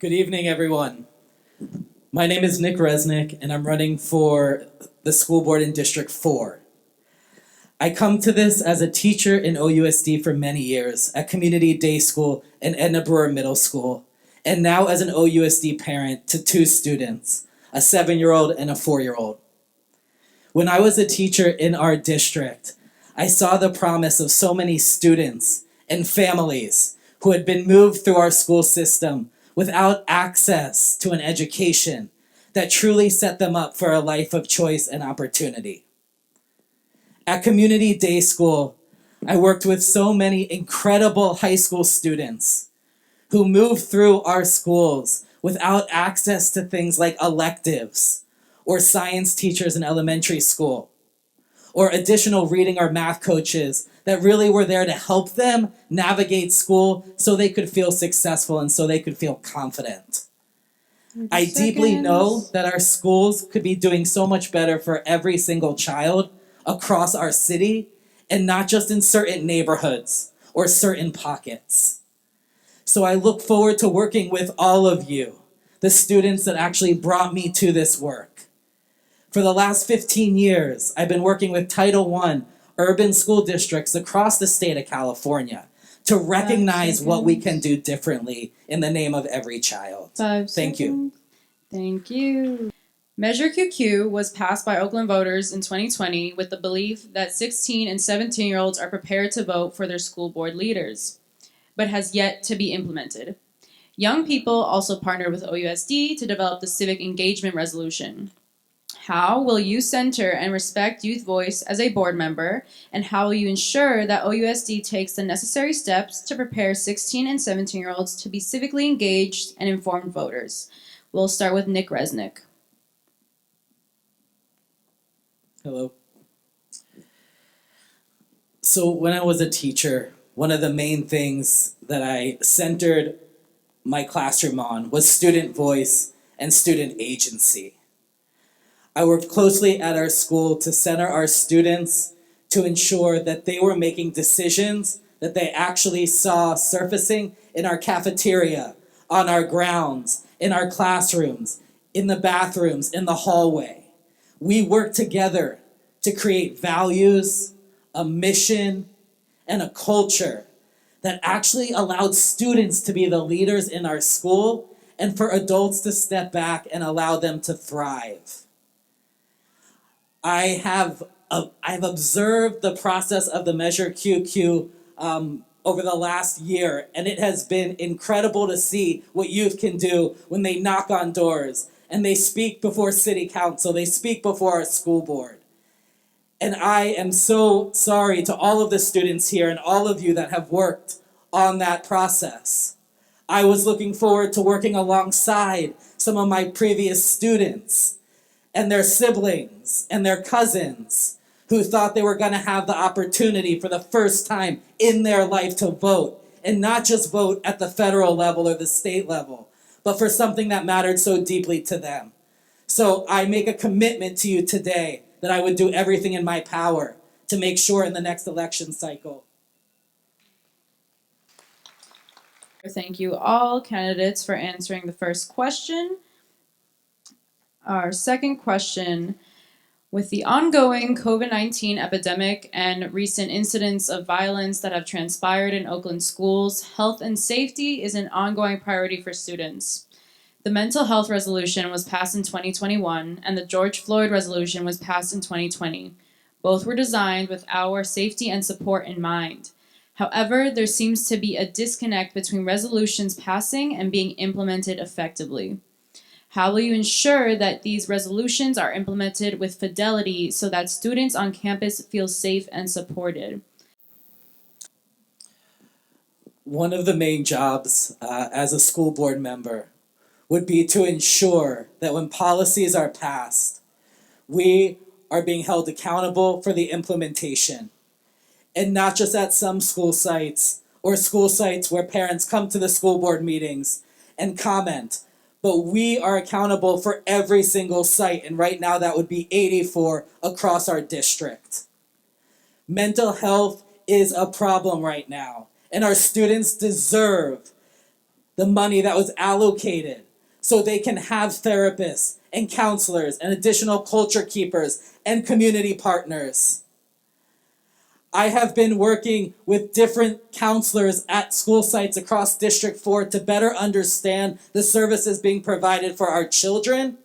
Good evening, everyone. My name is Nick Resnick, and I'm running for the school board in District 4. I come to this as a teacher in OUSD for many years at Community Day School and Edna Brewer Middle School, and now as an OUSD parent to two students, a 7-year-old and a 4-year-old. When I was a teacher in our district, I saw the promise of so many students and families who had been moved through our school system without access to an education that truly set them up for a life of choice and opportunity. At Community Day School, I worked with so many incredible high school students who moved through our schools without access to things like electives or science teachers in elementary school or additional reading or math coaches that really were there to help them navigate school so they could feel successful and so they could feel confident. I deeply know that our schools could be doing so much better for every single child across our city and not just in certain neighborhoods or certain pockets. So I look forward to working with all of you, the students that actually brought me to this work. For the last 15 years, I've been working with Title I urban school districts across the state of California to recognize what we can do differently in the name of every child. Thank you. Thank you. Measure QQ was passed by Oakland voters in 2020 with the belief that 16 and 17-year-olds are prepared to vote for their school board leaders, but has yet to be implemented. Young people also partnered with OUSD to develop the Civic Engagement Resolution. How will you center and respect youth voice as a board member, and how will you ensure that OUSD takes the necessary steps to prepare 16 and 17-year-olds to be civically engaged and informed voters? We'll start with Nick Resnick. Hello. So when I was a teacher, one of the main things that I centered my classroom on was student voice and student agency. I worked closely at our school to center our students to ensure that they were making decisions that they actually saw surfacing in our cafeteria, on our grounds, in our classrooms, in the bathrooms, in the hallway. We worked together to create values, a mission, and a culture that actually allowed students to be the leaders in our school and for adults to step back and allow them to thrive. I've observed the process of the Measure QQ over the last year, and it has been incredible to see what youth can do when they knock on doors and they speak before city council, they speak before our school board. And I am so sorry to all of the students here and all of you that have worked on that process. I was looking forward to working alongside some of my previous students and their siblings and their cousins who thought they were going to have the opportunity for the first time in their life to vote, and not just vote at the federal level or the state level, but for something that mattered so deeply to them. So I make a commitment to you today that I would do everything in my power to make sure in the next election cycle. Thank you all candidates for answering the first question. Our second question: with the ongoing COVID-19 epidemic and recent incidents of violence that have transpired in Oakland schools, health and safety is an ongoing priority for students. The mental health resolution was passed in 2021, and the George Floyd resolution was passed in 2020. Both were designed with our safety and support in mind. However, there seems to be a disconnect between resolutions passing and being implemented effectively. How will you ensure that these resolutions are implemented with fidelity so that students on campus feel safe and supported? One of the main jobs as a school board member would be to ensure that when policies are passed, we are being held accountable for the implementation. And not just at some school sites or school sites where parents come to the school board meetings and comment, but we are accountable for every single site, and right now that would be 84 across our district. Mental health is a problem right now, and our students deserve the money that was allocated so they can have therapists and counselors and additional culture keepers and community partners. I have been working with different counselors at school sites across District 4 to better understand the services being provided for our children.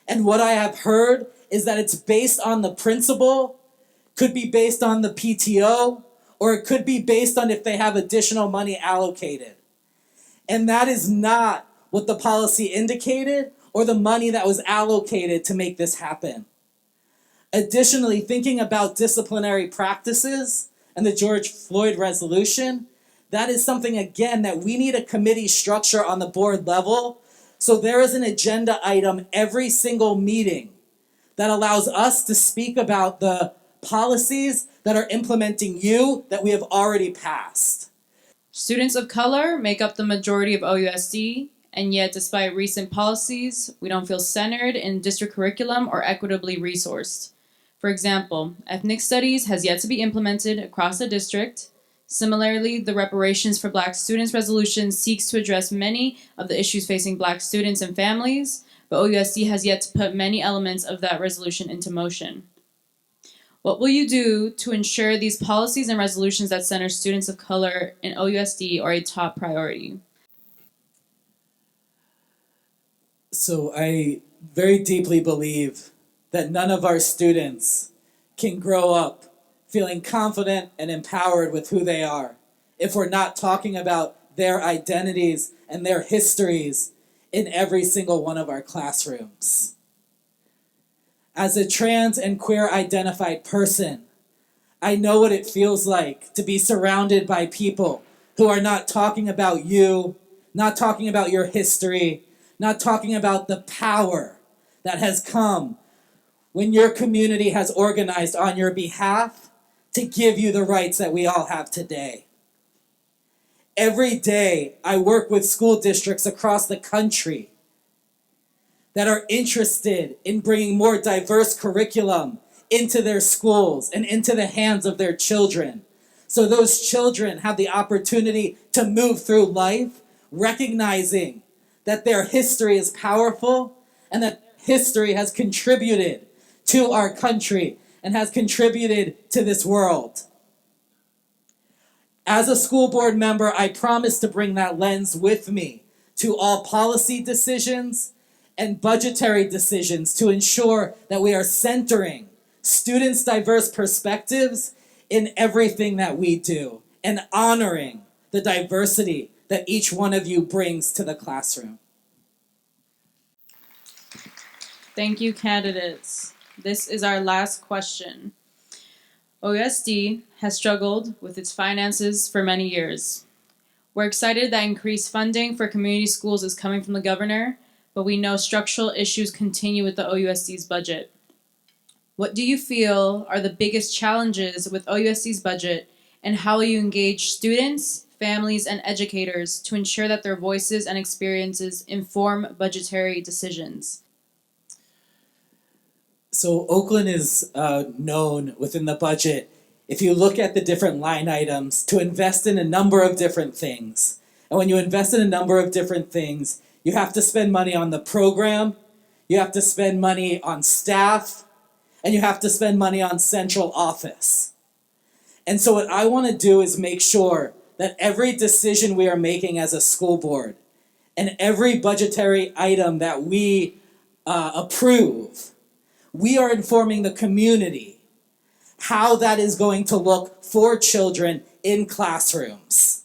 And what I have heard is that it's based on the principal, could be based on the PTO, or it could be based on if they have additional money allocated. And that is not what the policy indicated or the money that was allocated to make this happen. Additionally, thinking about disciplinary practices and the George Floyd resolution, that is something, again, that we need a committee structure on the board level. So there is an agenda item every single meeting that allows us to speak about the policies that are implementing you that we have already passed. Students of color make up the majority of OUSD, and yet despite recent policies, we don't feel centered in district curriculum or equitably resourced. For example, ethnic studies has yet to be implemented across the district. Similarly, the Reparations for Black Students resolution seeks to address many of the issues facing Black students and families, but OUSD has yet to put many elements of that resolution into motion. What will you do to ensure these policies and resolutions that center students of color in OUSD are a top priority? So I very deeply believe that none of our students can grow up feeling confident and empowered with who they are if we're not talking about their identities and their histories in every single one of our classrooms. As a trans and queer identified person, I know what it feels like to be surrounded by people who are not talking about you, not talking about your history, not talking about the power that has come when your community has organized on your behalf to give you the rights that we all have today. Every day, I work with school districts across the country that are interested in bringing more diverse curriculum into their schools and into the hands of their children. So those children have the opportunity to move through life, recognizing that their history is powerful and that history has contributed to our country and has contributed to this world. As a school board member, I promise to bring that lens with me to all policy decisions and budgetary decisions to ensure that we are centering students' diverse perspectives in everything that we do and honoring the diversity that each one of you brings to the classroom. Thank you, candidates. This is our last question. OUSD has struggled with its finances for many years. We're excited that increased funding for community schools is coming from the governor, but we know structural issues continue with the OUSD's budget. What do you feel are the biggest challenges with OUSD's budget, and how will you engage students, families, and educators to ensure that their voices and experiences inform budgetary decisions? So Oakland is known within the budget, if you look at the different line items, to invest in a number of different things. And when you invest in a number of different things, you have to spend money on the program, you have to spend money on staff, and you have to spend money on central office. And so what I want to do is make sure that every decision we are making as a school board and every budgetary item that we approve, we are informing the community how that is going to look for children in classrooms.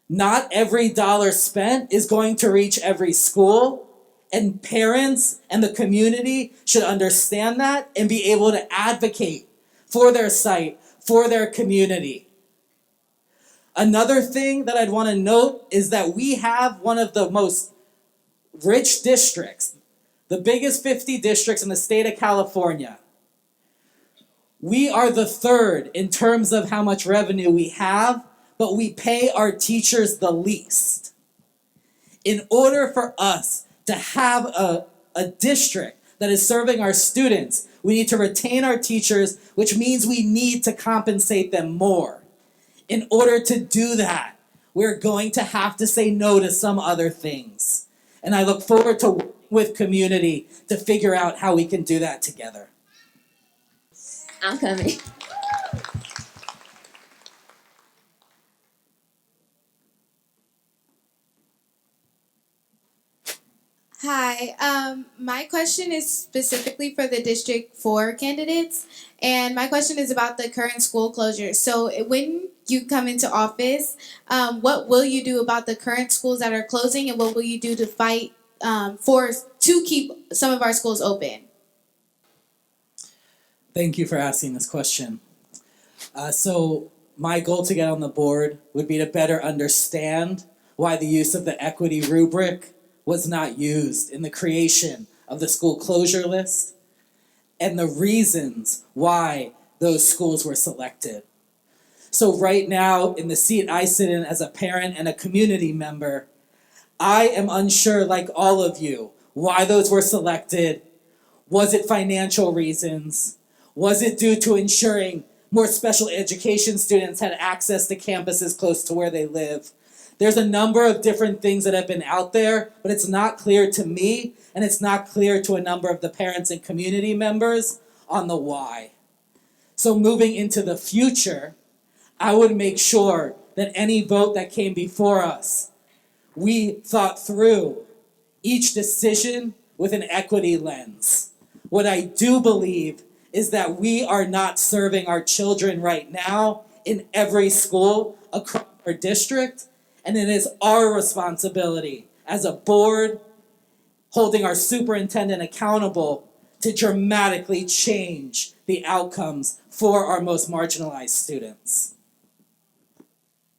Not every dollar spent is going to reach every school, and parents and the community should understand that and be able to advocate for their site, for their community. Another thing that I'd want to note is that we have one of the most rich districts, the biggest 50 districts in the state of California. We are the third in terms of how much revenue we have, but we pay our teachers the least. In order for us to have a district that is serving our students, we need to retain our teachers, which means we need to compensate them more. In order to do that, we're going to have to say no to some other things. And I look forward to working with community to figure out how we can do that together. I'm coming. Hi, my question is specifically for the District 4 candidates, and my question is about the current school closure. So, when you come into office, what will you do about the current schools that are closing, and what will you do to fight to keep some of our schools open? Thank you for asking this question. So my goal to get on the board would be to better understand why the use of the equity rubric was not used in the creation of the school closure list and the reasons why those schools were selected. So right now, in the seat I sit in as a parent and a community member, I am unsure, like all of you, why those were selected. Was it financial reasons? Was it due to ensuring more special education students had access to campuses close to where they live? There's a number of different things that have been out there, but it's not clear to me, and it's not clear to a number of the parents and community members on the why. So moving into the future, I would make sure that any vote that came before us, we thought through each decision with an equity lens. What I do believe is that we are not serving our children right now in every school across our district, and it is our responsibility as a board holding our superintendent accountable to dramatically change the outcomes for our most marginalized students.